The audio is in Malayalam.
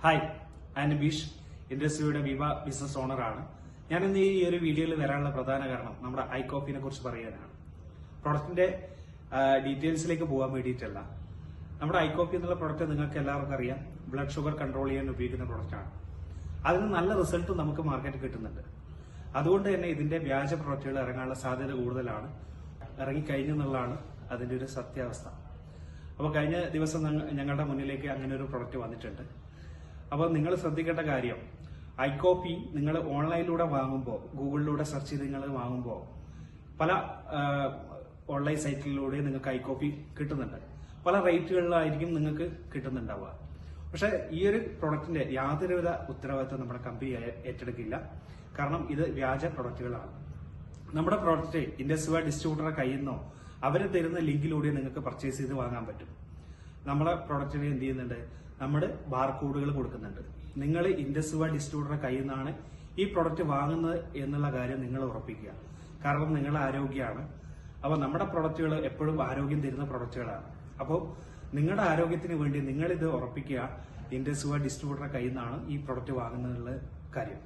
ഹായ്, ആൻഡ് ബീഷ് ഇൻഡസ്ട്രിയുടെ വിവ ബിസിനസ് ഓണറാണ്. ഞാൻ ഇന്ന് ഈ ഒരു വീഡിയോയിൽ വരാനുള്ള പ്രധാന കാരണം നമ്മുടെ ഐകോഫിനെ കുറിച്ച് പറയാനാണ്. പ്രൊഡക്റ്റിന്റെ ഡീറ്റെയിൽസിലേക്ക് പോകാൻ വേണ്ടിയിട്ടല്ല. നമ്മുടെ ഐകോഫി എന്നുള്ള പ്രൊഡക്റ്റ് നിങ്ങൾക്ക് എല്ലാവർക്കും അറിയാം, ബ്ലഡ് ഷുഗർ കൺട്രോൾ ചെയ്യാൻ ഉപയോഗിക്കുന്ന പ്രൊഡക്റ്റാണ്. അതിന് നല്ല റിസൾട്ട് നമുക്ക് മാർക്കറ്റിൽ കിട്ടുന്നുണ്ട്. അതുകൊണ്ട് തന്നെ ഇതിന്റെ വ്യാജ പ്രൊഡക്റ്റുകൾ ഇറങ്ങാനുള്ള സാധ്യത കൂടുതലാണ്. ഇറങ്ങിക്കഴിഞ്ഞെന്നുള്ളതാണ് അതിന്റെ ഒരു സത്യാവസ്ഥ. അപ്പോൾ കഴിഞ്ഞ ദിവസം ഞങ്ങളുടെ മുന്നിലേക്ക് അങ്ങനെ ഒരു പ്രൊഡക്റ്റ് വന്നിട്ടുണ്ട്. അപ്പോൾ നിങ്ങൾ ശ്രദ്ധിക്കേണ്ട കാര്യം, ഐകോഫി നിങ്ങൾ ഓൺലൈനിലൂടെ വാങ്ങുമ്പോൾ, ഗൂഗിളിലൂടെ സെർച്ച് ചെയ്ത് നിങ്ങൾ വാങ്ങുമ്പോൾ പല ഓൺലൈൻ സൈറ്റിലൂടെ നിങ്ങൾക്ക് ഐകോഫി കിട്ടുന്നുണ്ട്. പല റേറ്റുകളിലായിരിക്കും നിങ്ങൾക്ക് കിട്ടുന്നുണ്ടാവുക. പക്ഷെ ഈ ഒരു പ്രൊഡക്റ്റിന്റെ യാതൊരുവിധ ഉത്തരവാദിത്വം നമ്മുടെ കമ്പനി ഏറ്റെടുക്കില്ല. കാരണം ഇത് വ്യാജ പ്രൊഡക്റ്റുകളാണ്. നമ്മുടെ പ്രോഡക്റ്റ് ഇൻഡസ്ട്രി ഡിസ്ട്രിബ്യൂട്ടറെ കയ്യിൽ നിന്നോ അവർ തരുന്ന ലിങ്കിലൂടെ നിങ്ങൾക്ക് പർച്ചേസ് ചെയ്ത് വാങ്ങാൻ പറ്റും. നമ്മളെ പ്രോഡക്റ്റിന് എന്ത് ചെയ്യുന്നുണ്ട്, നമ്മുടെ ബാർകോഡുകൾ കൊടുക്കുന്നുണ്ട്. നിങ്ങൾ ഇൻഡസ്ട്രി ഡിസ്ട്രിബ്യൂട്ടറെ കയ്യിൽ നിന്നാണ് ഈ പ്രൊഡക്റ്റ് വാങ്ങുന്നത് എന്നുള്ള കാര്യം നിങ്ങൾ ഉറപ്പിക്കുക. കാരണം നിങ്ങളുടെ ആരോഗ്യമാണ്. അപ്പോൾ നമ്മുടെ പ്രൊഡക്റ്റുകൾ എപ്പോഴും ആരോഗ്യം തരുന്ന പ്രൊഡക്റ്റുകളാണ്. അപ്പോൾ നിങ്ങളുടെ ആരോഗ്യത്തിന് വേണ്ടി നിങ്ങൾ ഇത് ഉറപ്പിക്കുക, ഇൻഡസ്ട്രി ഡിസ്ട്രിബ്യൂട്ടറെ കയ്യിൽ നിന്നാണ് ഈ പ്രൊഡക്റ്റ് വാങ്ങുന്നതിനുള്ള കാര്യം.